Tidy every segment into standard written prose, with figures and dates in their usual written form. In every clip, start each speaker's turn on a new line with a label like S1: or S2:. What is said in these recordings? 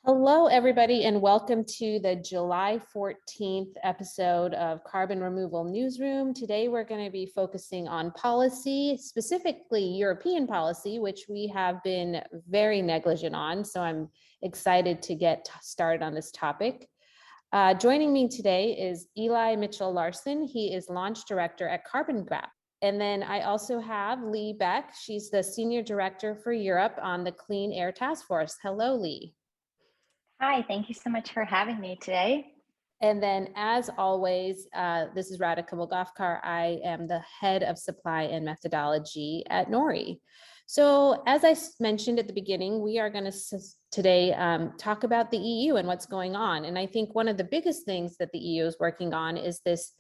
S1: Hello, everybody, and welcome to the July 14th episode of Carbon Removal Newsroom. Today, we're going to be focusing on policy, specifically European policy, which we have been very negligent on. So I'm excited to get started on this topic. Joining me today is Eli Mitchell-Larson. He is Launch Director at Carbon Gap. And then I also have Lee Beck. She's the Senior Director for Europe on the Clean Air Task Force. Hello, Lee.
S2: Hi, thank you so much for having me today.
S1: And then, as always, this is Radhika Mulgafkar. I am the head of supply and methodology at NORI. So, as I mentioned at the beginning, we are going to today talk about the EU and what's going on. And I think one of the biggest things that the EU is working on is this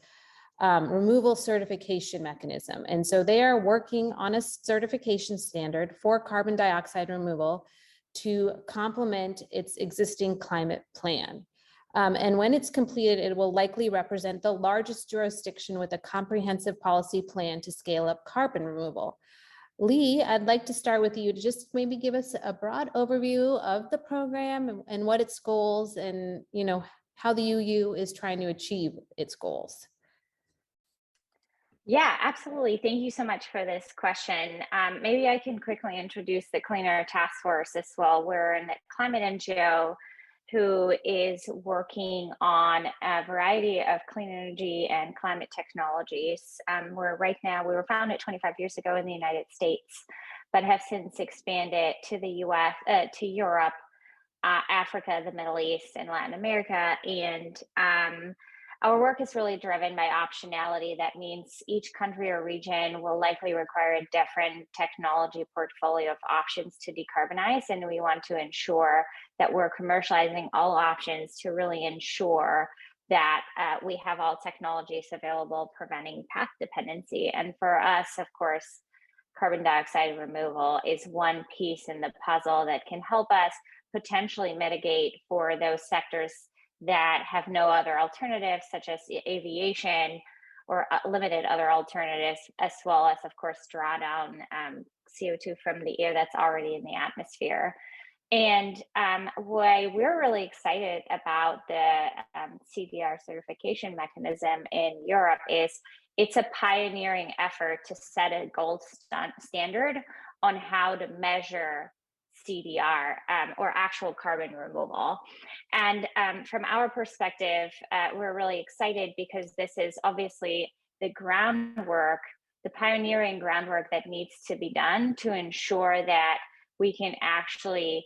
S1: removal certification mechanism. And so they are working on a certification standard for carbon dioxide removal to complement its existing climate plan. And when it's completed, it will likely represent the largest jurisdiction with a comprehensive policy plan to scale up carbon removal. Lee, I'd like to start with you to just maybe give us a broad overview of the program and what its goals and how the EU is trying to achieve its goals.
S2: Yeah, absolutely. Thank you so much for this question. Maybe I can quickly introduce the Clean Air Task Force as well. We're a climate NGO who is working on a variety of clean energy and climate technologies. We were founded 25 years ago in the United States, but have since expanded to the US, to Europe, Africa, the Middle East, and Latin America. And our work is really driven by optionality. That means each country or region will likely require a different technology portfolio of options to decarbonize. And we want to ensure that we're commercializing all options to really ensure that we have all technologies available, preventing path dependency. And for us, of course, carbon dioxide removal is one piece in the puzzle that can help us potentially mitigate for those sectors that have no other alternatives, such as aviation or limited other alternatives, as well as, of course, draw down CO2 from the air that's already in the atmosphere. And why we're really excited about the CDR certification mechanism in Europe is it's a pioneering effort to set a gold standard on how to measure CDR or actual carbon removal. And from our perspective, we're really excited because this is obviously the groundwork, the pioneering groundwork that needs to be done to ensure that we can actually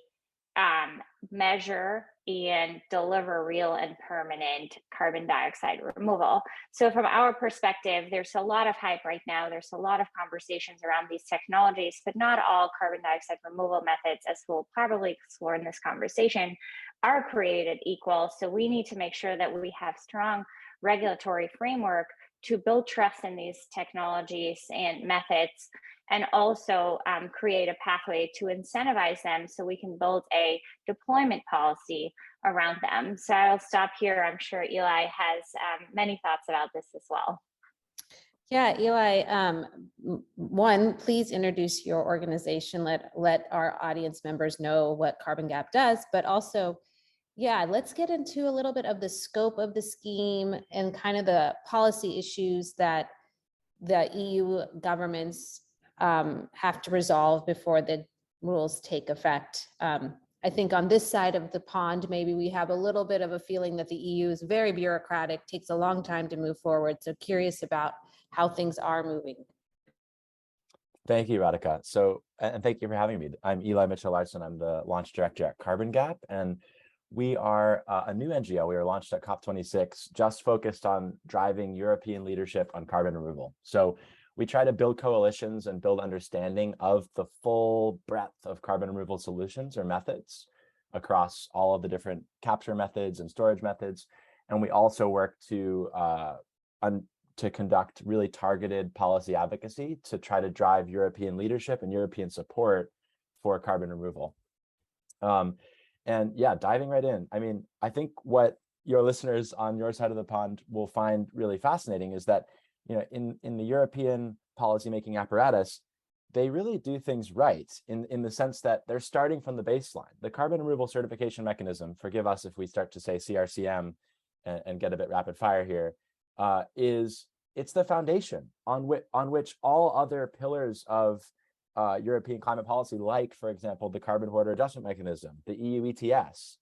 S2: measure and deliver real and permanent carbon dioxide removal. So from our perspective, there's a lot of hype right now. There's a lot of conversations around these technologies, but not all carbon dioxide removal methods, as we'll probably explore in this conversation, are created equal. So we need to make sure that we have strong regulatory framework to build trust in these technologies and methods, and also create a pathway to incentivize them so we can build a deployment policy around them. So I'll stop here. I'm sure Eli has many thoughts about this as well.
S1: Yeah, Eli, one, please introduce your organization. Let our audience members know what Carbon Gap does, but also, yeah, let's get into a little bit of the scope of the scheme and kind of the policy issues that the EU governments have to resolve before the rules take effect. I think on this side of the pond, maybe we have a little bit of a feeling that the EU is very bureaucratic, takes a long time to move forward. So curious about how things are moving.
S3: Thank you, Radhika. So, and thank you for having me. I'm Eli Mitchell-Larson. I'm the launch director at Carbon Gap, and we are a new NGO. We were launched at COP26, just focused on driving European leadership on carbon removal. So we try to build coalitions and build understanding of the full breadth of carbon removal solutions or methods across all of the different capture methods and storage methods. And we also work to conduct really targeted policy advocacy to try to drive European leadership and European support for carbon removal. And yeah, diving right in. I mean, I think what your listeners on your side of the pond will find really fascinating is that, in the European policymaking apparatus, they really do things right in the sense that they're starting from the baseline. The carbon removal certification mechanism, forgive us if we start to say CRCM and get a bit rapid fire here, it's the foundation on which all other pillars of European climate policy, like, for example, the carbon border adjustment mechanism, the EU ETS,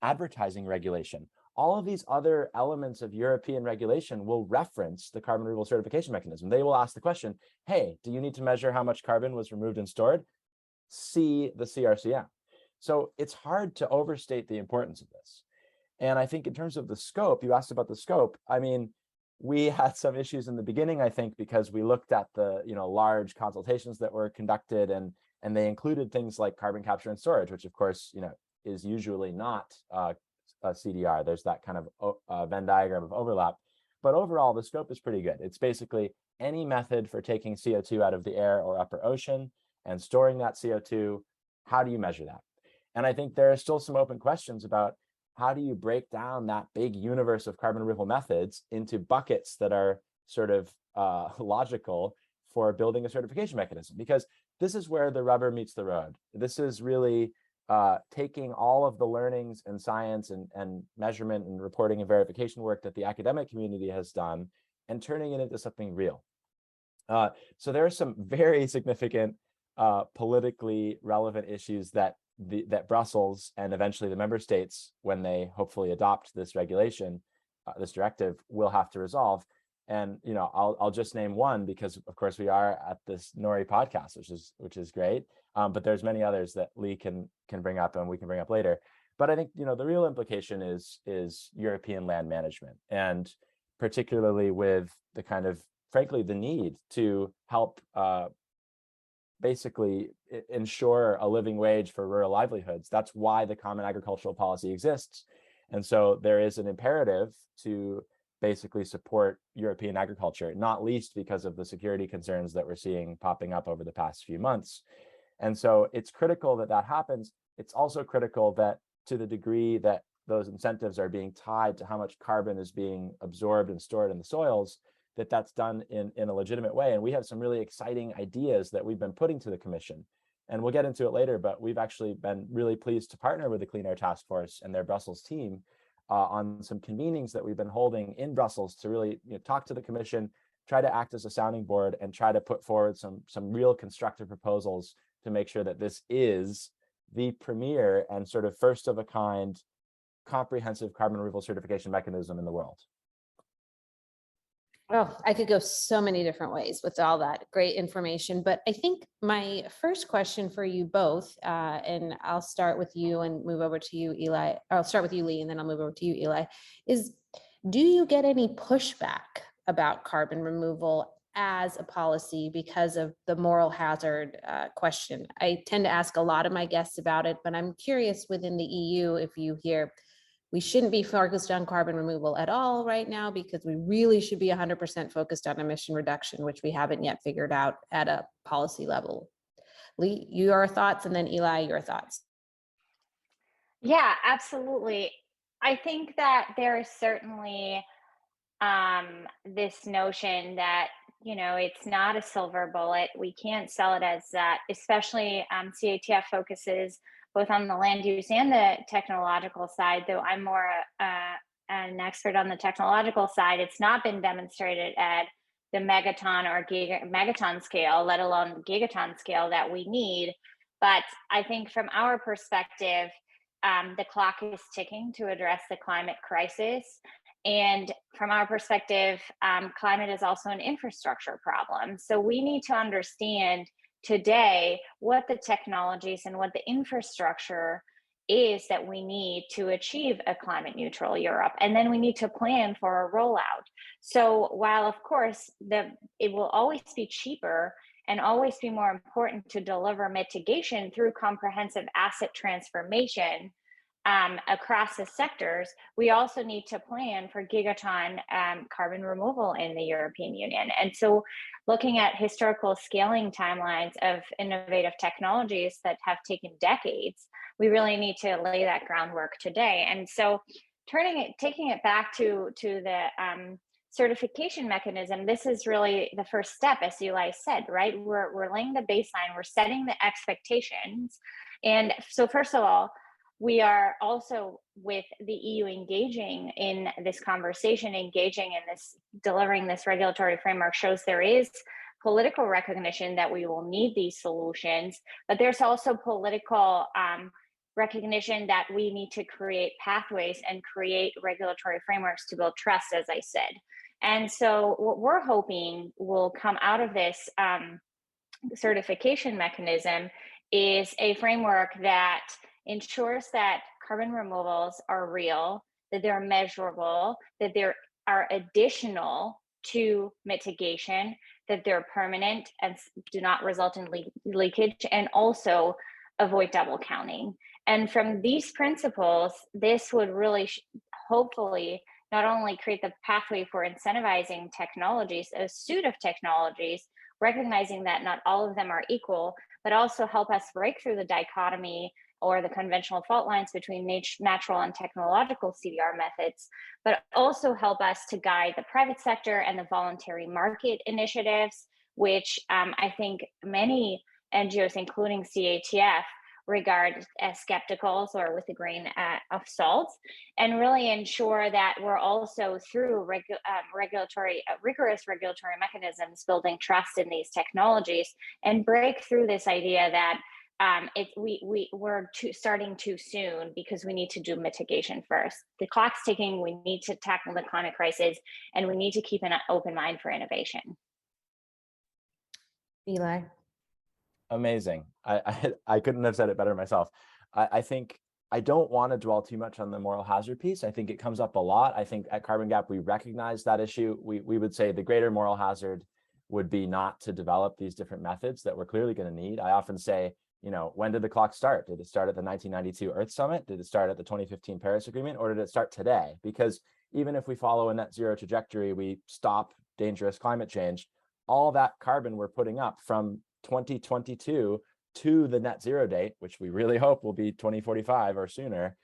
S3: advertising regulation, all of these other elements of European regulation will reference the carbon removal certification mechanism. They will ask the question, hey, do you need to measure how much carbon was removed and stored? See the CRCM. So it's hard to overstate the importance of this. And I think in terms of the scope, you asked about the scope. I mean, we had some issues in the beginning, I think, because we looked at the large consultations that were conducted, and they included things like carbon capture and storage, which of course is usually not a CDR. There's that kind of Venn diagram of overlap, but overall the scope is pretty good. It's basically any method for taking CO2 out of the air or upper ocean and storing that CO2. How do you measure that? And I think there are still some open questions about how do you break down that big universe of carbon removal methods into buckets that are sort of logical for building a certification mechanism, because this is where the rubber meets the road. This is really taking all of the learnings and science and measurement and reporting and verification work that the academic community has done and turning it into something real. So there are some very significant politically relevant issues that Brussels and eventually the member states, when they hopefully adopt this regulation, this directive, will have to resolve. And I'll just name one, because of course we are at this NORI podcast, which is great. But there's many others that Lee can bring up and we can bring up later. But I think the real implication is European land management, and particularly with the kind of, frankly, the need to help basically ensure a living wage for rural livelihoods. That's why the common agricultural policy exists. And so there is an imperative to basically support European agriculture, not least because of the security concerns that we're seeing popping up over the past few months. And so it's critical that that happens. It's also critical that, to the degree that those incentives are being tied to how much carbon is being absorbed and stored in the soils, that's done in a legitimate way. And we have some really exciting ideas that we've been putting to the Commission. And we'll get into it later, but we've actually been really pleased to partner with the Clean Air Task Force and their Brussels team on some convenings that we've been holding in Brussels to really talk to the Commission, try to act as a sounding board, and try to put forward some real constructive proposals to make sure that this is the premier and sort of first of a kind comprehensive carbon removal certification mechanism in the world.
S1: Oh, I could go so many different ways with all that great information, but I think my first question for you both, and I'll start with you and move over to you, Eli, or I'll start with you, Lee, and then I'll move over to you, Eli, is do you get any pushback about carbon removal as a policy because of the moral hazard question? I tend to ask a lot of my guests about it, but I'm curious within the EU if you hear we shouldn't be focused on carbon removal at all right now because we really should be 100% focused on emission reduction, which we haven't yet figured out at a policy level. Lee, your thoughts, and then Eli, your thoughts.
S2: Yeah, absolutely. I think that there is certainly this notion that, it's not a silver bullet. We can't sell it as that, especially CATF focuses both on the land use and the technological side, though I'm more an expert on the technological side. It's not been demonstrated at the megaton or megaton scale, let alone gigaton scale that we need. But I think from our perspective, the clock is ticking to address the climate crisis. And from our perspective, climate is also an infrastructure problem. So we need to understand today what the technologies and what the infrastructure is that we need to achieve a climate neutral Europe. And then we need to plan for a rollout. So while of course it will always be cheaper and always be more important to deliver mitigation through comprehensive asset transformation across the sectors, we also need to plan for gigaton carbon removal in the European Union. And so looking at historical scaling timelines of innovative technologies that have taken decades, we really need to lay that groundwork today. And so taking it back to the certification mechanism, this is really the first step, as Eli said, right? We're laying the baseline, we're setting the expectations. And so first of all, we are also, with the EU, engaging in this conversation, engaging in this, delivering this regulatory framework, shows there is political recognition that we will need these solutions, but there's also political recognition that we need to create pathways and create regulatory frameworks to build trust, as I said. And so what we're hoping will come out of this certification mechanism is a framework that ensures that carbon removals are real, that they're measurable, that there are additional to mitigation, that they're permanent and do not result in leakage, and also avoid double counting. And from these principles, this would really hopefully not only create the pathway for incentivizing technologies, a suite of technologies, recognizing that not all of them are equal, but also help us break through the dichotomy or the conventional fault lines between natural and technological CDR methods, but also help us to guide the private sector and the voluntary market initiatives, which I think many NGOs, including CATF, regard as skepticals or with a grain of salt, and really ensure that we're also, through rigorous regulatory mechanisms, building trust in these technologies and break through this idea that we're starting too soon because we need to do mitigation first. The clock's ticking, we need to tackle the climate crisis, and we need to keep an open mind for innovation.
S1: Eli.
S3: Amazing. I couldn't have said it better myself. I think I don't want to dwell too much on the moral hazard piece. I think it comes up a lot. I think at Carbon Gap, we recognize that issue. We would say the greater moral hazard would be not to develop these different methods that we're clearly going to need. I often say, when did the clock start? Did it start at the 1992 Earth Summit? Did it start at the 2015 Paris Agreement? Or did it start today? Because even if we follow a net zero trajectory, we stop dangerous climate change, all that carbon we're putting up from 2022 to the net zero date, which we really hope will be 2045 or sooner,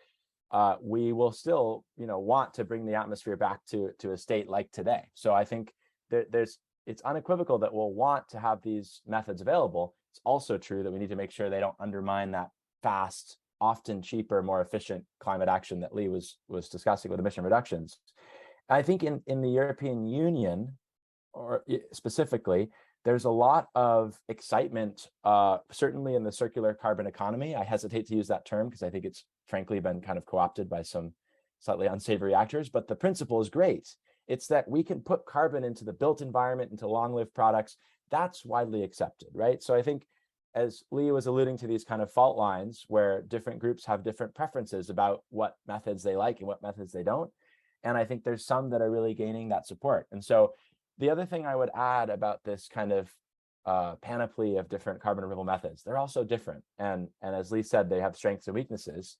S3: we will still, want to bring the atmosphere back to a state like today. So I think it's unequivocal that we'll want to have these methods available. It's also true that we need to make sure they don't undermine that fast, often cheaper, more efficient climate action that Lee was discussing with emission reductions. I think in the European Union, or specifically, there's a lot of excitement, certainly in the circular carbon economy. I hesitate to use that term because I think it's frankly been kind of co-opted by some slightly unsavory actors, but the principle is great. It's that we can put carbon into the built environment, into long-lived products. That's widely accepted, right? So I think, as Lee was alluding to, these kind of fault lines where different groups have different preferences about what methods they like and what methods they don't. And I think there's some that are really gaining that support. And so the other thing I would add about this kind of panoply of different carbon removal methods, they're also different. And as Lee said, they have strengths and weaknesses.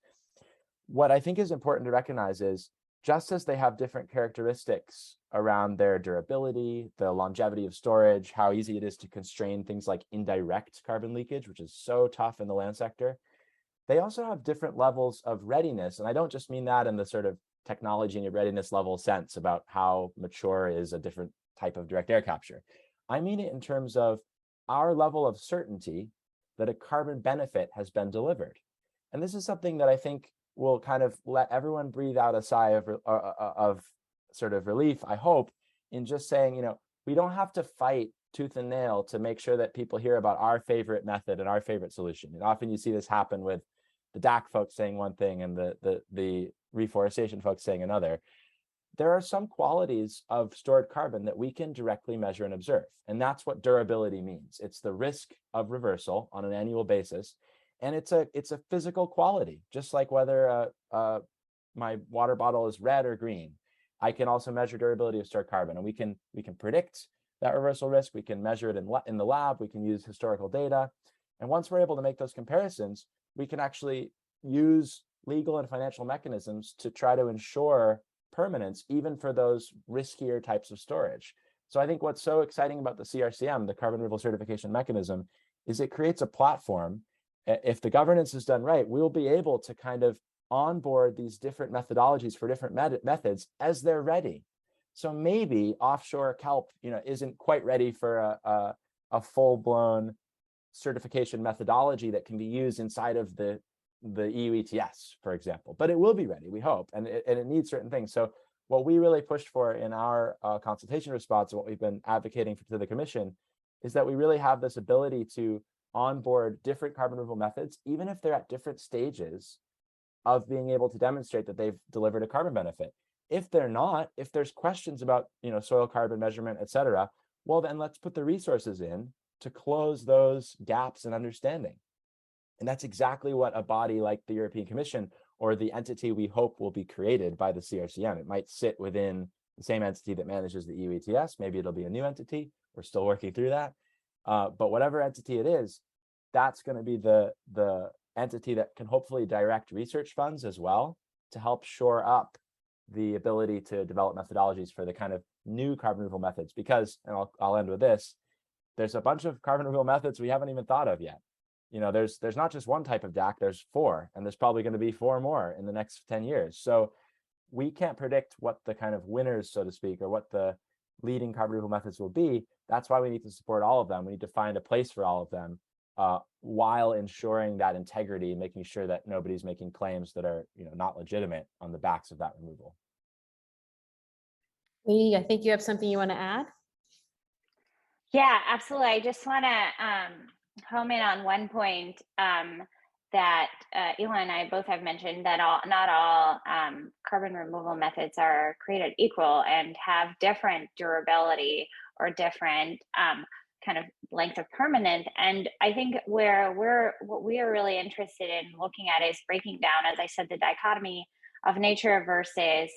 S3: What I think is important to recognize is, just as they have different characteristics around their durability, the longevity of storage, how easy it is to constrain things like indirect carbon leakage, which is so tough in the land sector, they also have different levels of readiness. And I don't just mean that in the sort of technology and readiness level sense about how mature is a different type of direct air capture. I mean it in terms of our level of certainty that a carbon benefit has been delivered. And this is something that I think will kind of let everyone breathe out a sigh of sort of relief, I hope, in just saying, we don't have to fight tooth and nail to make sure that people hear about our favorite method and our favorite solution. And often you see this happen with the DAC folks saying one thing and the reforestation folks saying another. There are some qualities of stored carbon that we can directly measure and observe. And that's what durability means. It's the risk of reversal on an annual basis. And it's a physical quality, just like whether my water bottle is red or green. I can also measure durability of stored carbon, and we can predict that reversal risk. We can measure it in the lab. We can use historical data. And once we're able to make those comparisons, we can actually use legal and financial mechanisms to try to ensure permanence, even for those riskier types of storage. So I think what's so exciting about the CRCM, the Carbon Removal Certification Mechanism, is it creates a platform. If the governance is done right, we'll be able to kind of onboard these different methodologies for different methods as they're ready. So maybe offshore kelp, isn't quite ready for a full-blown certification methodology that can be used inside of the EU ETS, for example. But it will be ready, we hope, and it needs certain things. So what we really pushed for in our consultation response, and what we've been advocating to the Commission, is that we really have this ability to onboard different carbon removal methods, even if they're at different stages of being able to demonstrate that they've delivered a carbon benefit. If they're not, if there's questions about soil carbon measurement, et cetera, well, then let's put the resources in to close those gaps in understanding. And that's exactly what a body like the European Commission, or the entity we hope will be created by the CRCM. It might sit within the same entity that manages the EU ETS. Maybe it'll be a new entity. We're still working through that. But whatever entity it is, that's going to be the entity that can hopefully direct research funds as well to help shore up the ability to develop methodologies for the kind of new carbon removal methods. Because, and I'll end with this, there's a bunch of carbon removal methods we haven't even thought of yet. There's not just one type of DAC, there's 4, and there's probably going to be 4 more in the next 10 years. So we can't predict what the kind of winners, so to speak, or what the leading carbon removal methods will be. That's why we need to support all of them. We need to find a place for all of them, while ensuring that integrity, making sure that nobody's making claims that are not legitimate on the backs of that removal.
S1: Lee, I think you have something you want to add?
S2: Yeah, absolutely. I just want to home in on one point that Eli and I both have mentioned, that not all carbon removal methods are created equal and have different durability or different kind of length of permanence. And I think what we are really interested in looking at is breaking down, as I said, the dichotomy of nature versus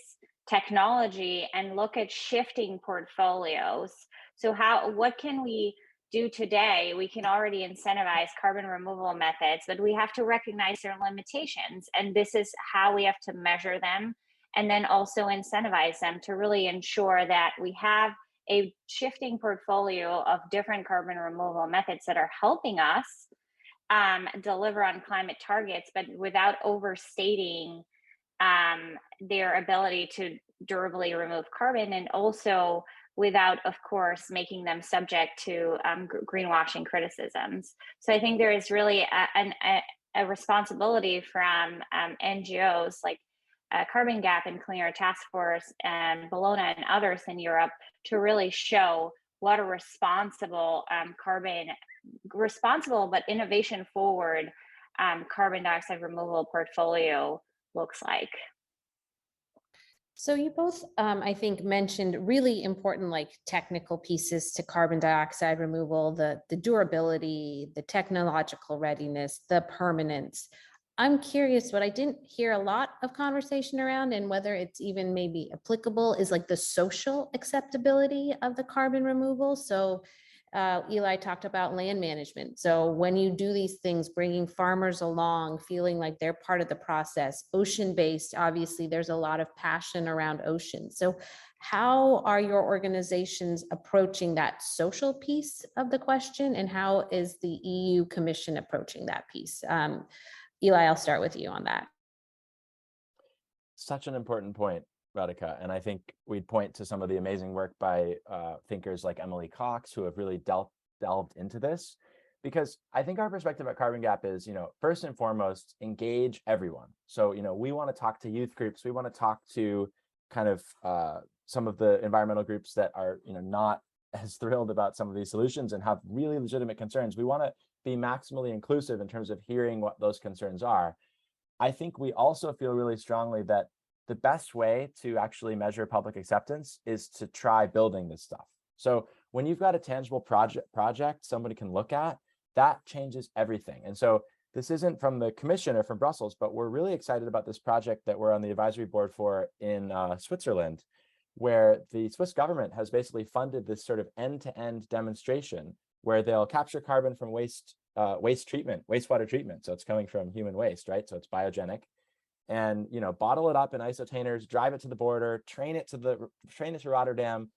S2: technology, and look at shifting portfolios. So what can we do today? We can already incentivize carbon removal methods, but we have to recognize their limitations. And this is how we have to measure them, and then also incentivize them to really ensure that we have a shifting portfolio of different carbon removal methods that are helping us deliver on climate targets, but without overstating their ability to durably remove carbon, and also without, of course, making them subject to greenwashing criticisms. So I think there is really a responsibility from NGOs like Carbon Gap and Clean Air Task Force and Bologna and others in Europe to really show what a responsible but innovation forward carbon dioxide removal portfolio looks like.
S1: So you both, I think, mentioned really important technical pieces to carbon dioxide removal, the durability, the technological readiness, the permanence. I'm curious, what I didn't hear a lot of conversation around, and whether it's even maybe applicable, is the social acceptability of the carbon removal. So Eli talked about land management. So when you do these things, bringing farmers along, feeling like they're part of the process, ocean-based, obviously there's a lot of passion around ocean. So how are your organizations approaching that social piece of the question, and how is the EU Commission approaching that piece? Eli, I'll start with you on that.
S3: Such an important point, Radhika. And I think we'd point to some of the amazing work by thinkers like Emily Cox, who have really delved into this, because I think our perspective at Carbon Gap is, first and foremost, engage everyone. So, we want to talk to youth groups. We want to talk to kind of some of the environmental groups that are, not as thrilled about some of these solutions and have really legitimate concerns. We want to be maximally inclusive in terms of hearing what those concerns are. I think we also feel really strongly that the best way to actually measure public acceptance is to try building this stuff. So when you've got a tangible project somebody can look at, that changes everything. And so this isn't from the Commission or from Brussels, but we're really excited about this project that we're on the advisory board for in Switzerland, where the Swiss government has basically funded this sort of end-to-end demonstration where they'll capture carbon from wastewater treatment. So it's coming from human waste, right? So it's biogenic. And bottle it up in isotainers, drive it to the border, train it to Rotterdam,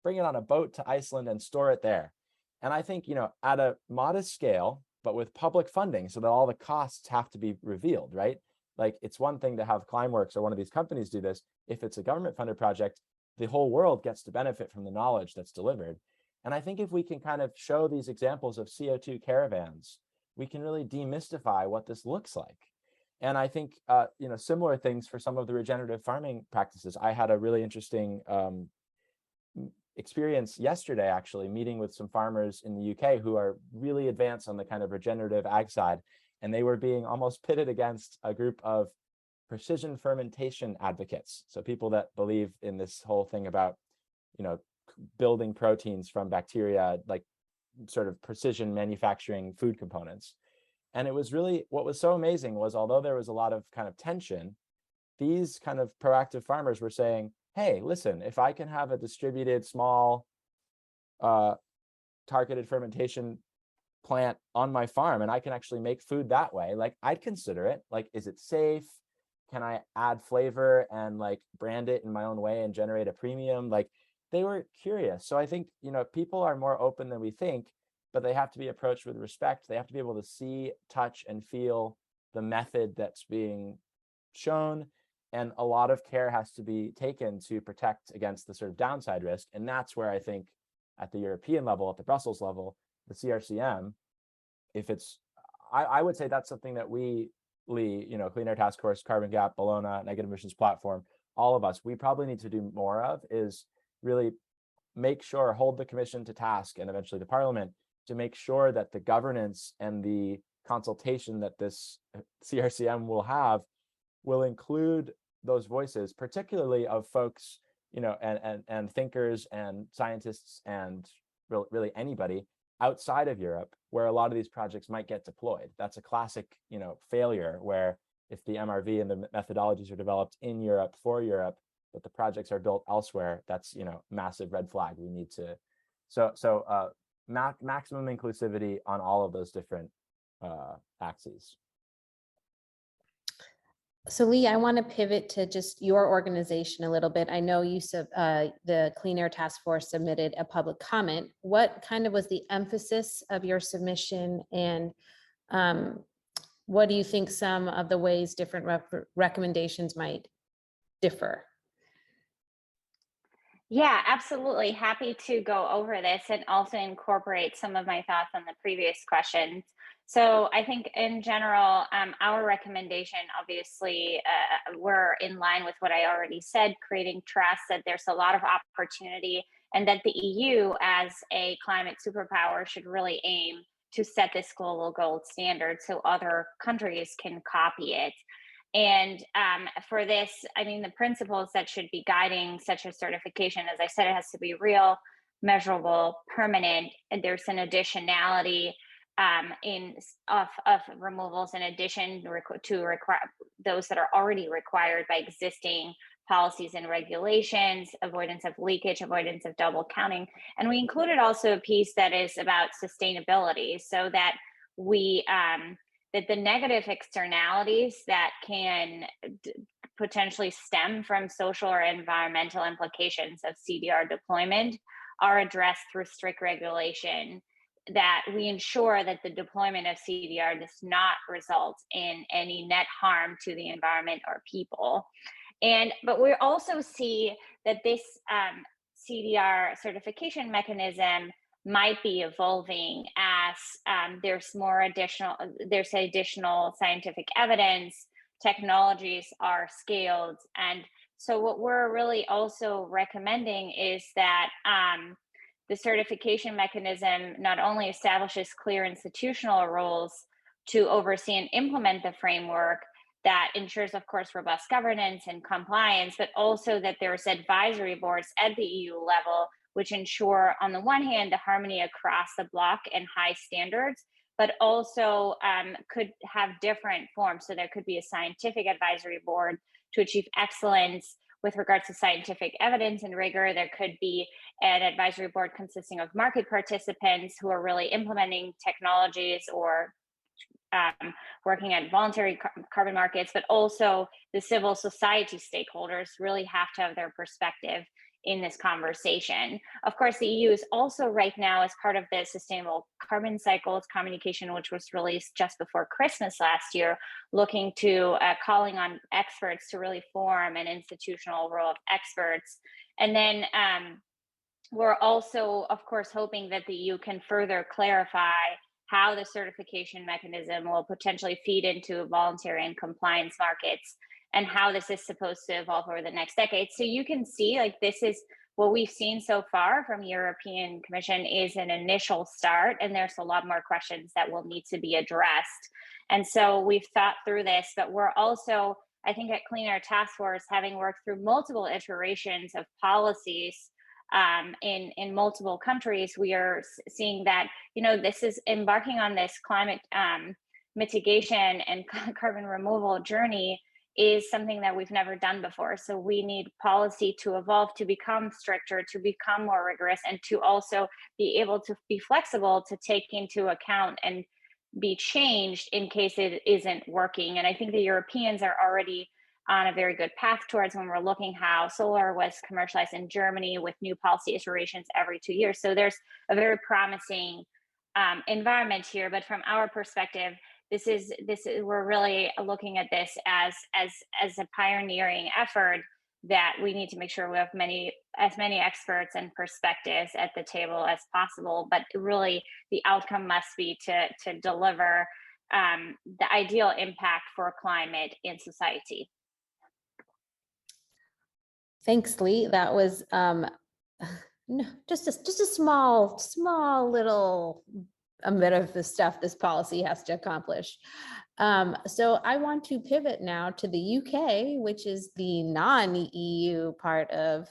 S3: bring it on a boat to Iceland, and store it there. And I think at a modest scale, but with public funding, so that all the costs have to be revealed, right? Like, it's one thing to have Climeworks or one of these companies do this. If it's a government-funded project, the whole world gets to benefit from the knowledge that's delivered. And I think if we can kind of show these examples of CO2 caravans, we can really demystify what this looks like. And I think, similar things for some of the regenerative farming practices. I had a really interesting experience yesterday, actually, meeting with some farmers in the UK who are really advanced on the kind of regenerative ag side. And they were being almost pitted against a group of precision fermentation advocates. So people that believe in this whole thing about, building proteins from bacteria, like sort of precision manufacturing food components. And it was really, what was so amazing was, although there was a lot of kind of tension, these kind of proactive farmers were saying, hey, listen, if I can have a distributed small targeted fermentation plant on my farm and I can actually make food that way, like I'd consider it. Like, is it safe? Can I add flavor and like brand it in my own way and generate a premium? Like, they were curious. So I think, people are more open than we think, but they have to be approached with respect. They have to be able to see, touch, and feel the method that's being shown. And a lot of care has to be taken to protect against the sort of downside risk. And that's where I think at the European level, at the Brussels level, the CRCM, I would say that's something that we, Clean Air Task Force, Carbon Gap, Bologna, Negative Emissions Platform, all of us, we probably need to do more of is really make sure, hold the commission to task and eventually the parliament to make sure that the governance and the consultation that this CRCM will have will include those voices, particularly of folks, and thinkers and scientists and really anybody outside of Europe, where a lot of these projects might get deployed. That's a classic, failure, where if the MRV and the methodologies are developed in Europe for Europe, but the projects are built elsewhere, that's, massive red flag. We need to, maximum inclusivity on all of those different axes.
S1: So Lee, I want to pivot to just your organization a little bit. I know the Clean Air Task Force submitted a public comment. What kind of was the emphasis of your submission, and what do you think some of the ways different recommendations might differ?
S2: Yeah, absolutely. Happy to go over this and also incorporate some of my thoughts on the previous questions. So I think in general, our recommendation, obviously, we're in line with what I already said, creating trust, that there's a lot of opportunity, and that the EU as a climate superpower should really aim to set this global gold standard so other countries can copy it. And for this, I mean, the principles that should be guiding such a certification, as I said, it has to be real, measurable, permanent, and there's an additionality of removals in addition to those that are already required by existing policies and regulations, avoidance of leakage, avoidance of double counting. And we included also a piece that is about sustainability, so that we that the negative externalities that can potentially stem from social or environmental implications of CDR deployment are addressed through strict regulation, that we ensure that the deployment of CDR does not result in any net harm to the environment or people. But we also see that this CDR certification mechanism might be evolving as there's additional scientific evidence, technologies are scaled. And so what we're really also recommending is that the certification mechanism not only establishes clear institutional rules to oversee and implement the framework that ensures, of course, robust governance and compliance, but also that there's advisory boards at the EU level which ensure, on the one hand, the harmony across the bloc and high standards, but also could have different forms. So there could be a scientific advisory board to achieve excellence with regards to scientific evidence and rigor. There could be an advisory board consisting of market participants who are really implementing technologies or working at voluntary carbon markets, but also the civil society stakeholders really have to have their perspective in this conversation. Of course, the EU is also right now, as part of the Sustainable Carbon Cycles communication, which was released just before Christmas last year, looking to calling on experts to really form an institutional role of experts. And then we're also, of course, hoping that the EU can further clarify how the certification mechanism will potentially feed into voluntary and compliance markets, and how this is supposed to evolve over the next decade. So you can see, like, this is what we've seen so far from European Commission is an initial start, and there's a lot more questions that will need to be addressed. And so we've thought through this, but we're also, I think, at Clean Air Task Force, having worked through multiple iterations of policies in multiple countries, we are seeing that, you know, this is embarking on this climate mitigation and carbon removal journey is something that we've never done before. So we need policy to evolve, to become stricter, to become more rigorous, and to also be able to be flexible to take into account and be changed in case it isn't working. And I think the Europeans are already on a very good path towards, when we're looking how solar was commercialized in Germany with new policy iterations every 2 years. So there's a very promising environment here. But from our perspective, this is we're really looking at this as a pioneering effort, that we need to make sure we have as many experts and perspectives at the table as possible. But really, the outcome must be to deliver the ideal impact for climate in society.
S1: Thanks, Lee. That was no, just a small little a bit of the stuff this policy has to accomplish. So I want to pivot now to the UK, which is the non-EU part of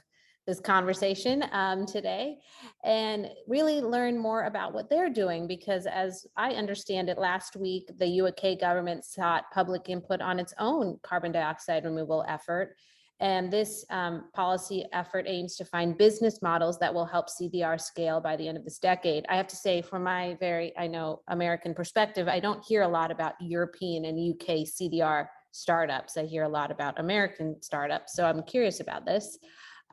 S1: this conversation today, and really learn more about what they're doing, because as I understand it, last week, the UK government sought public input on its own carbon dioxide removal effort. And this policy effort aims to find business models that will help CDR scale by the end of this decade. I have to say, from my American perspective, I don't hear a lot about European and UK CDR startups. I hear a lot about American startups. So I'm curious about this.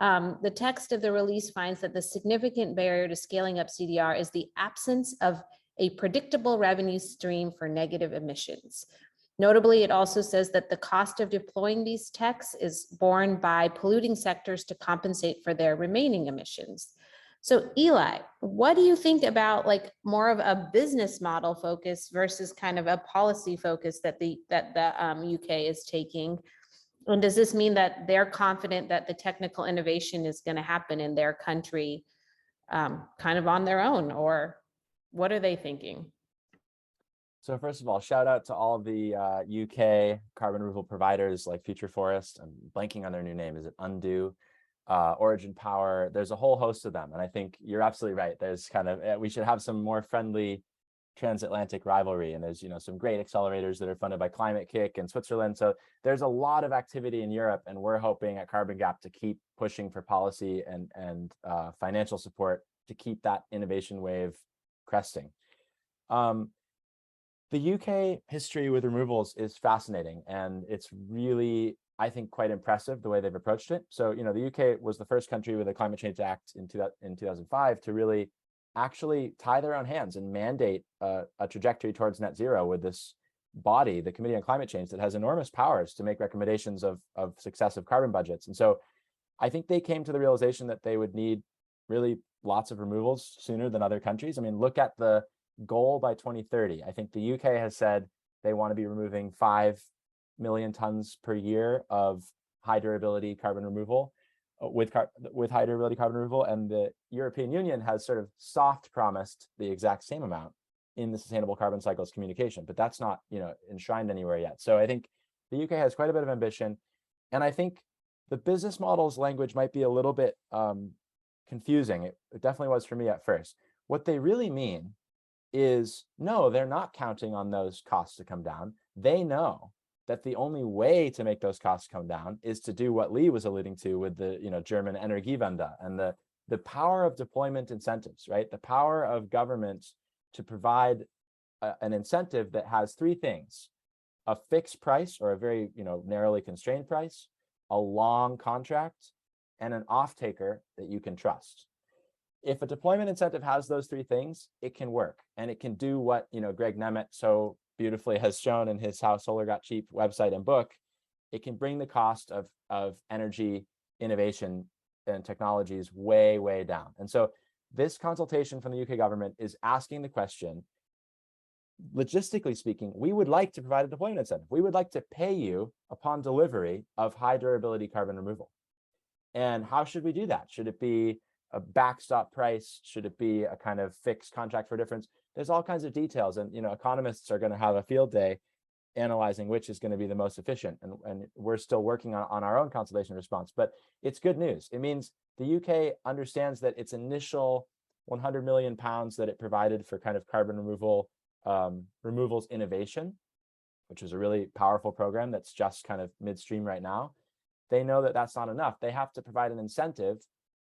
S1: The text of the release finds that the significant barrier to scaling up CDR is the absence of a predictable revenue stream for negative emissions. Notably, it also says that the cost of deploying these techs is borne by polluting sectors to compensate for their remaining emissions. So Eli, what do you think about more of a business model focus versus kind of a policy focus that the UK is taking? And does this mean that they're confident that the technical innovation is going to happen in their country kind of on their own, or what are they thinking?
S3: So first of all, shout out to all of the UK carbon removal providers like Future Forest. I'm blanking on their new name. Is it Undo? Origin Power? There's a whole host of them. And I think you're absolutely right. There's kind of, we should have some more friendly transatlantic rivalry. And there's, some great accelerators that are funded by Climate Kick and Switzerland. So there's a lot of activity in Europe, and we're hoping at Carbon Gap to keep pushing for policy and financial support to keep that innovation wave cresting. The UK history with removals is fascinating, and it's really, I think, quite impressive the way they've approached it. So, the UK was the first country with a Climate Change Act in 2005 to really actually tie their own hands and mandate a trajectory towards net zero with this body, the Committee on Climate Change, that has enormous powers to make recommendations of successive carbon budgets. And so I think they came to the realization that they would need really lots of removals sooner than other countries. I mean, look at the goal by 2030. I think the UK has said they want to be removing 5 million tons per year of high durability carbon removal with high durability carbon removal, and the European Union has sort of soft promised the exact same amount in the Sustainable Carbon Cycles communication, but that's not enshrined anywhere yet. So I think the UK has quite a bit of ambition, and I think the business models language might be a little bit confusing. It definitely was for me at first. What they really mean is, no, they're not counting on those costs to come down. They know that the only way to make those costs come down is to do what Lee was alluding to with the German Energiewende and the power of deployment incentives, right? The power of governments to provide an incentive that has three things: a fixed price, or a very narrowly constrained price, a long contract, and an off-taker that you can trust. If a deployment incentive has those three things, it can work, and it can do what Greg Nemeth so beautifully has shown in his How Solar Got Cheap website and book. It can bring the cost of energy innovation and technologies way, way down. And so this consultation from the UK government is asking the question, logistically speaking, we would like to provide a deployment incentive. We would like to pay you upon delivery of high durability carbon removal. And how should we do that? Should it be a backstop price? Should it be a kind of fixed contract for difference? There's all kinds of details, and economists are going to have a field day analyzing which is going to be the most efficient. And we're still working on our own consultation response, but it's good news. It means the UK understands that its initial 100 million pounds that it provided for kind of carbon removals innovation, which is a really powerful program that's just kind of midstream right now. They know that that's not enough. They have to provide an incentive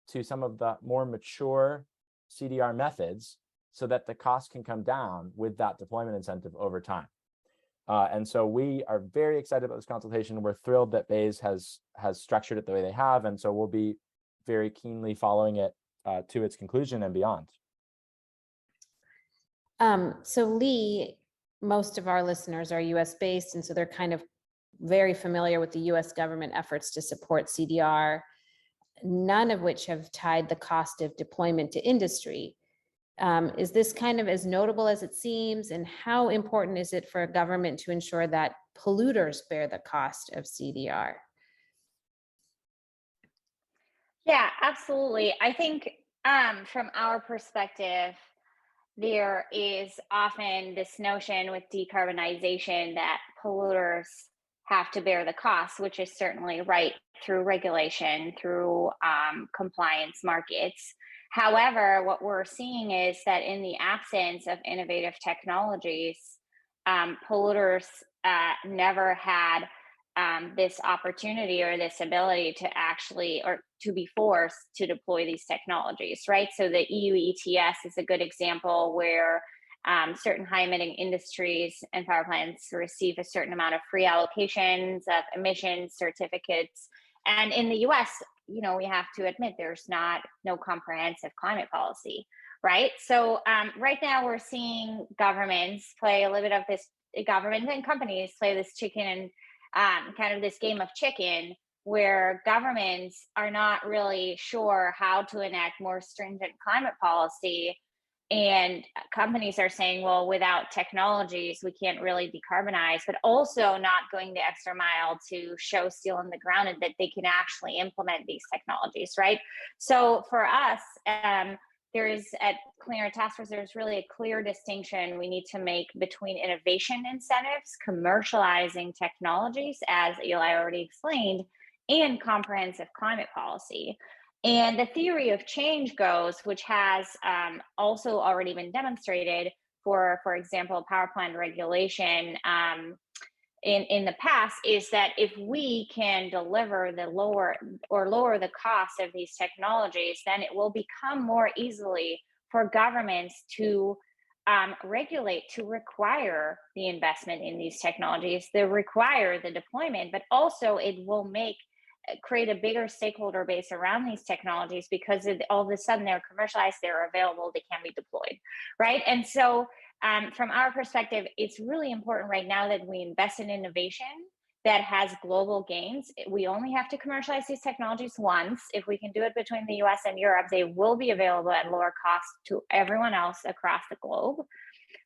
S3: to some of the more mature CDR methods so that the cost can come down with that deployment incentive over time. And so we are very excited about this consultation. We're thrilled that BEIS has structured it the way they have. And so we'll be very keenly following it to its conclusion and beyond.
S1: So Lee, most of our listeners are US based, and so they're kind of very familiar with the US government efforts to support CDR, none of which have tied the cost of deployment to industry. Is this kind of as notable as it seems? And how important is it for a government to ensure that polluters bear the cost of CDR?
S2: Yeah, absolutely. I think from our perspective, there is often this notion with decarbonization that polluters have to bear the cost, which is certainly right through regulation, through compliance markets. However, what we're seeing is that in the absence of innovative technologies, polluters never had this opportunity or this ability to actually, or to be forced to deploy these technologies, right? So the EU ETS is a good example where certain high emitting industries and power plants receive a certain amount of free allocations of emissions certificates. And in the US, we have to admit there's no comprehensive climate policy, right? So right now we're seeing governments play a little bit of this, governments and companies play this chicken and kind of this game of chicken, where governments are not really sure how to enact more stringent climate policy. And companies are saying, well, without technologies, we can't really decarbonize, but also not going the extra mile to show steel on the ground and that they can actually implement these technologies, right? So for us, there is at Clean Air Task Force, there's really a clear distinction we need to make between innovation incentives, commercializing technologies, as Eli already explained, and comprehensive climate policy. And the theory of change goes, which has also already been demonstrated for example, power plant regulation in the past, is that if we can deliver lower the cost of these technologies, then it will become more easily for governments to regulate, to require the investment in these technologies, to require the deployment, but also it will create a bigger stakeholder base around these technologies, because all of a sudden they're commercialized, they're available, they can be deployed, right? And so from our perspective, it's really important right now that we invest in innovation that has global gains. We only have to commercialize these technologies once. If we can do it between the US and Europe, they will be available at lower cost to everyone else across the globe.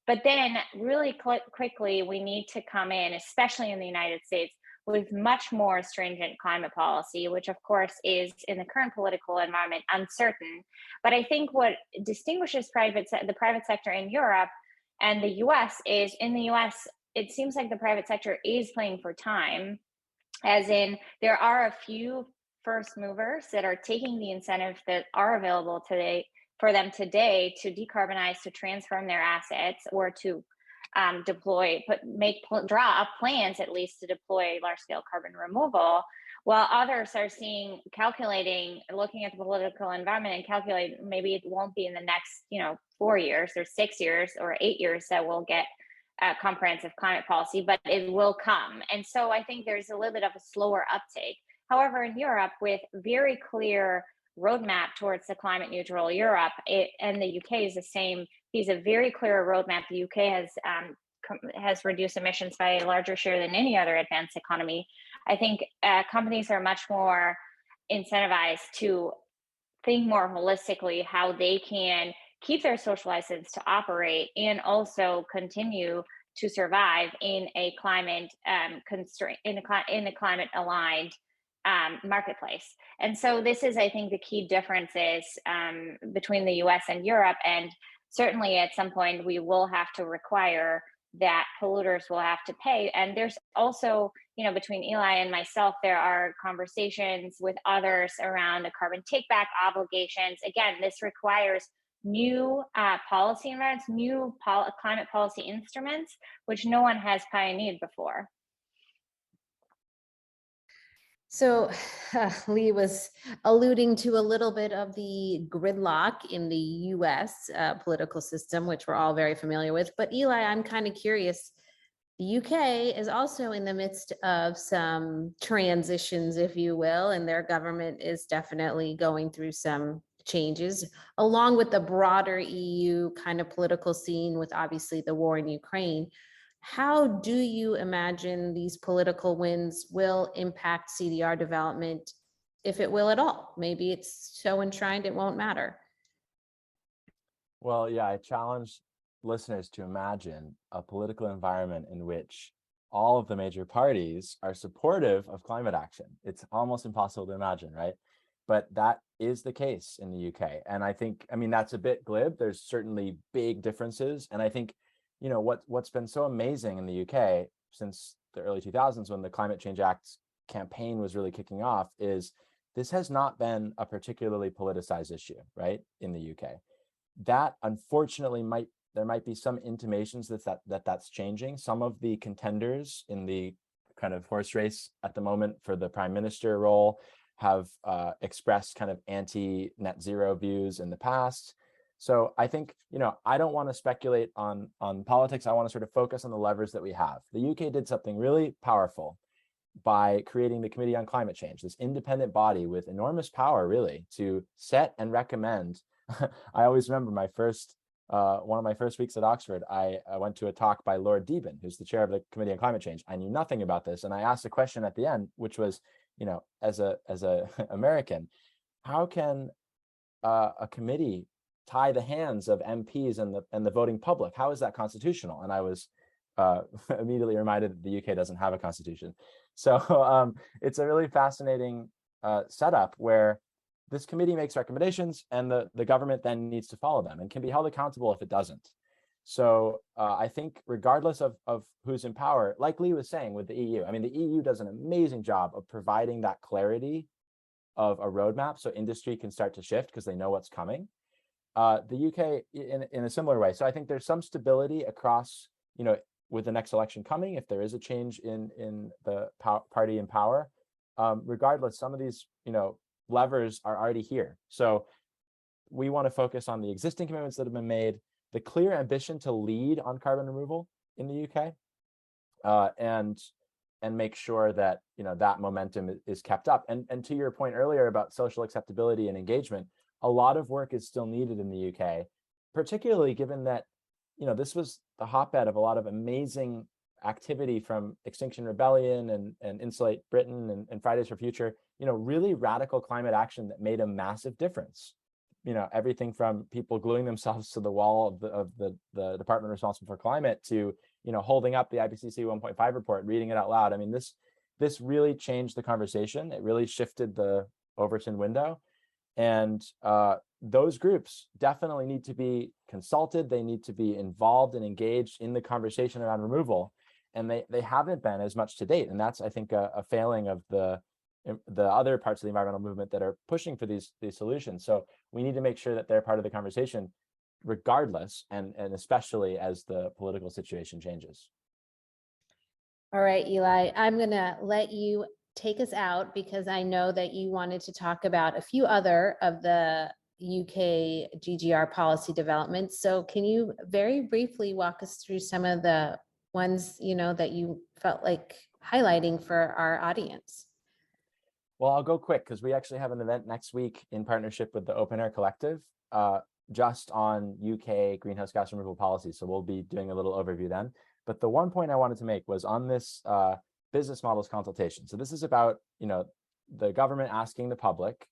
S2: But then really quickly, we need to come in, especially in the United States, with much more stringent climate policy, which of course is in the current political environment uncertain. But I think what distinguishes the private sector in Europe and the US is, in the US, it seems like the private sector is playing for time, as in there are a few first movers that are taking the incentives that are available today for them today to decarbonize, to transform their assets, or to draw up plans at least to deploy large scale carbon removal, while others are looking at the political environment and calculate maybe it won't be in the next 4 years or 6 years or 8 years that we'll get comprehensive climate policy, but it will come. And so I think there's a little bit of a slower uptake. However, in Europe, with very clear roadmap towards the climate neutral Europe, and the UK is the same. He's a very clear roadmap. The UK has reduced emissions by a larger share than any other advanced economy. I think companies are much more incentivized to think more holistically how they can keep their social license to operate and also continue to survive in a climate constraint in a climate aligned marketplace. And so this is, I think, the key differences between the US and Europe. And certainly at some point we will have to require that polluters will have to pay. And there's also, between Eli and myself, there are conversations with others around the carbon take back obligations. Again, this requires new policy environments, new climate policy instruments, which no one has pioneered before.
S1: So Lee was alluding to a little bit of the gridlock in the US political system, which we're all very familiar with. But Eli, I'm kind of curious. The UK is also in the midst of some transitions, if you will, and their government is definitely going through some changes, along with the broader EU kind of political scene with obviously the war in Ukraine. How do you imagine these political winds will impact CDR development, if it will at all? Maybe it's so enshrined it won't matter.
S3: Well, yeah, I challenge listeners to imagine a political environment in which all of the major parties are supportive of climate action. It's almost impossible to imagine, right? But that is the case in the UK. And I think, that's a bit glib. There's certainly big differences. And I think, what's been so amazing in the UK since the early 2000s, when the Climate Change Act campaign was really kicking off, is this has not been a particularly politicized issue, right, in the UK. That unfortunately there might be some intimations that's changing. Some of the contenders in the kind of horse race at the moment for the prime minister role have expressed kind of anti-net zero views in the past. So I think, I don't want to speculate on politics. I want to sort of focus on the levers that we have. The UK did something really powerful by creating the Committee on Climate Change, this independent body with enormous power, really, to set and recommend. I always remember one of my first weeks at Oxford, I went to a talk by Lord Deben, who's the chair of the Committee on Climate Change. I knew nothing about this, and I asked a question at the end, which was, as a American, how can a committee tie the hands of MPs and the voting public? How is that constitutional? And I was immediately reminded that the UK doesn't have a constitution. So it's a really fascinating setup where this committee makes recommendations and the government then needs to follow them and can be held accountable if it doesn't. So I think regardless of who's in power, like Lee was saying with the EU, the EU does an amazing job of providing that clarity of a roadmap so industry can start to shift because they know what's coming. The UK in a similar way. So I think there's some stability across, with the next election coming, if there is a change in the party in power, regardless, some of these, levers are already here. So we want to focus on the existing commitments that have been made, the clear ambition to lead on carbon removal in the UK, and make sure that, that momentum is kept up. And to your point earlier about social acceptability and engagement, a lot of work is still needed in the UK, particularly given that, this was the hotbed of a lot of amazing activity from Extinction Rebellion and Insulate Britain and Fridays for Future, really radical climate action that made a massive difference. Everything from people gluing themselves to the wall of the department responsible for climate to, holding up the IPCC 1.5 report, reading it out loud. This really changed the conversation. It really shifted the Overton window. And those groups definitely need to be consulted. They need to be involved and engaged in the conversation around removal. And they haven't been as much to date. And that's, I think, a failing of the other parts of the environmental movement that are pushing for these solutions. So we need to make sure that they're part of the conversation regardless, and especially as the political situation changes.
S1: All right, Eli, I'm going to let you take us out because I know that you wanted to talk about a few other of the UK GGR policy developments. So can you very briefly walk us through some of the ones, that you felt like highlighting for our audience?
S3: Well, I'll go quick because we actually have an event next week in partnership with the Open Air Collective, just on UK greenhouse gas removal policy. So we'll be doing a little overview then. But the one point I wanted to make was on this business models consultation. So this is about, the government asking the public,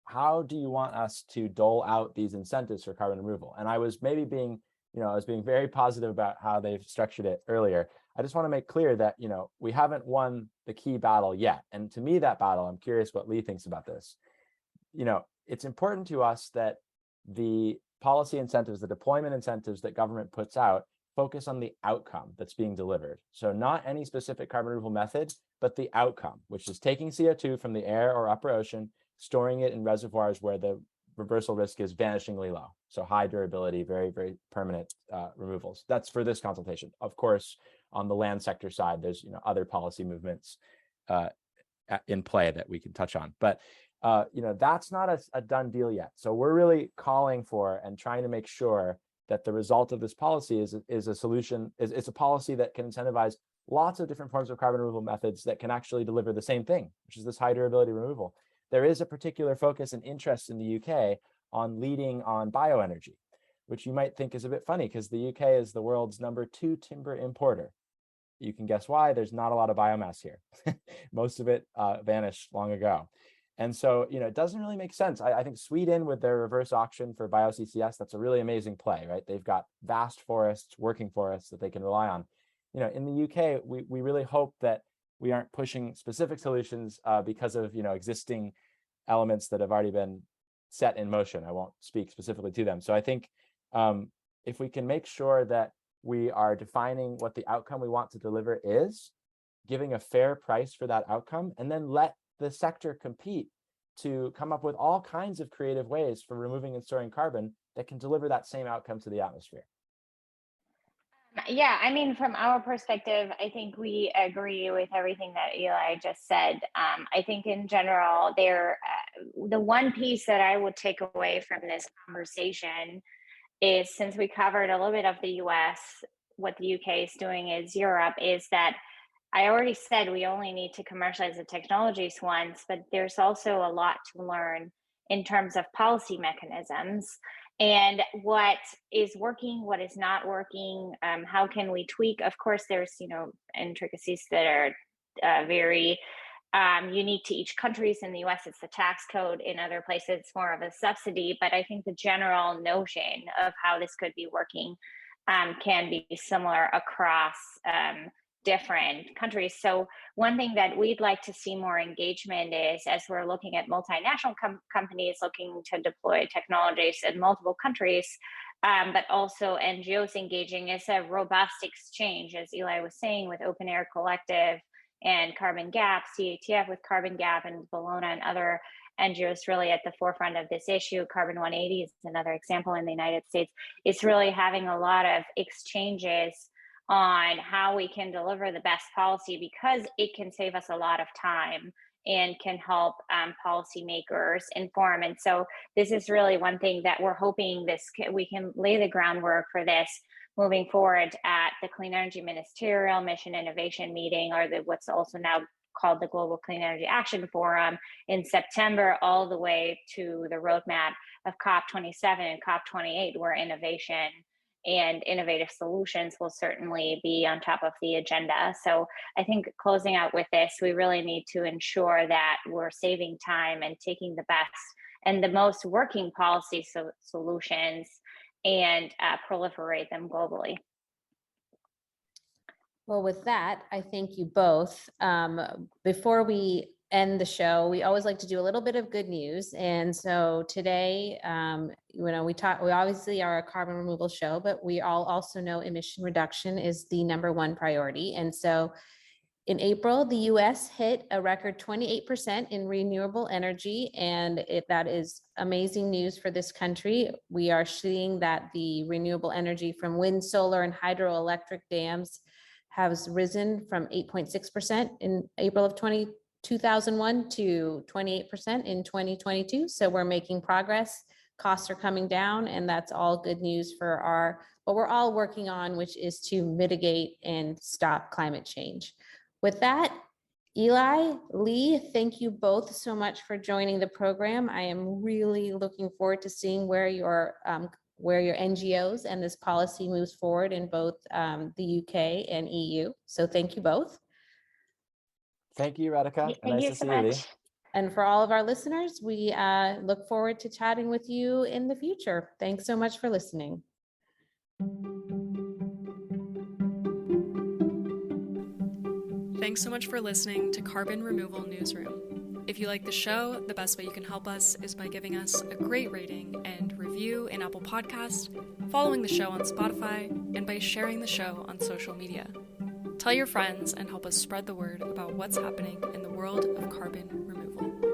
S3: how do you want us to dole out these incentives for carbon removal? And I was maybe being, I was being very positive about how they've structured it earlier. I just want to make clear that, we haven't won the key battle yet. And to me, that battle, I'm curious what Lee thinks about this. It's important to us that the policy incentives, the deployment incentives that government puts out, focus on the outcome that's being delivered. So not any specific carbon removal method, but the outcome, which is taking CO2 from the air or upper ocean, storing it in reservoirs where the reversal risk is vanishingly low. So high durability, very, very permanent removals. That's for this consultation. Of course, on the land sector side, there's other policy movements in play that we can touch on. But that's not a done deal yet. So we're really calling for and trying to make sure that the result of this policy is a solution, it's a policy that can incentivize lots of different forms of carbon removal methods that can actually deliver the same thing, which is this high durability removal. There is a particular focus and interest in the UK on leading on bioenergy, which you might think is a bit funny because the UK is the world's #2 timber importer. You can guess why. There's not a lot of biomass here. Most of it vanished long ago. And so, it doesn't really make sense. I think Sweden, with their reverse auction for bio-CCS, that's a really amazing play, right? They've got vast forests, working forests that they can rely on. In the UK, we really hope that we aren't pushing specific solutions because of, existing elements that have already been set in motion. I won't speak specifically to them. So I think if we can make sure that we are defining what the outcome we want to deliver is, giving a fair price for that outcome, and then let the sector compete to come up with all kinds of creative ways for removing and storing carbon that can deliver that same outcome to the atmosphere.
S2: Yeah, I mean, from our perspective, I think we agree with everything that Eli just said. I think in general, the one piece that I would take away from this conversation is, since we covered a little bit of the US, what the UK is doing is Europe, is that I already said we only need to commercialize the technologies once, but there's also a lot to learn in terms of policy mechanisms and what is working, what is not working, how can we tweak. Of course, there's intricacies that are very unique to each country. In the US, it's the tax code. In other places, it's more of a subsidy. But I think the general notion of how this could be working can be similar across different countries. So one thing that we'd like to see more engagement is, as we're looking at multinational companies looking to deploy technologies in multiple countries, but also NGOs engaging, is a robust exchange, as Eli was saying, with Open Air Collective and Carbon Gap, CATF with Carbon Gap, and Bologna and other NGOs really at the forefront of this issue. Carbon 180 is another example in the United States. It's really having a lot of exchanges on how we can deliver the best policy, because it can save us a lot of time and can help policymakers inform. And so this is really one thing that we're hoping we can lay the groundwork for this moving forward at the Clean Energy Ministerial Mission Innovation Meeting, or what's also now called the Global Clean Energy Action Forum in September, all the way to the roadmap of COP27 and COP28, where innovation and innovative solutions will certainly be on top of the agenda. So I think closing out with this, we really need to ensure that we're saving time and taking the best and the most working policy solutions and proliferate them globally.
S1: Well, with that, I thank you both. Before we end the show, we always like to do a little bit of good news. And so today, we obviously are a carbon removal show, but we all also know emission reduction is the #1 priority. And so in April, the US hit a record 28% in renewable energy, and that is amazing news for this country. We are seeing that the renewable energy from wind, solar, and hydroelectric dams has risen from 8.6% in April of 2001 to 28% in 2022. So we're making progress. Costs are coming down, and that's all good news for what we're all working on, which is to mitigate and stop climate change. With that, Eli, Lee, thank you both so much for joining the program. I am really looking forward to seeing where your NGOs and this policy moves forward in both the UK and EU. So thank you both.
S3: Thank you, Radhika. And
S2: Thank
S3: nice
S2: you
S3: to
S2: so
S3: see you, Lee.
S2: much.
S1: And for all of our listeners, we look forward to chatting with you in the future. Thanks so much for listening.
S4: Thanks so much for listening to Carbon Removal Newsroom. If you like the show, the best way you can help us is by giving us a great rating and review in Apple Podcasts, following the show on Spotify, and by sharing the show on social media. Tell your friends and help us spread the word about what's happening in the world of carbon removal.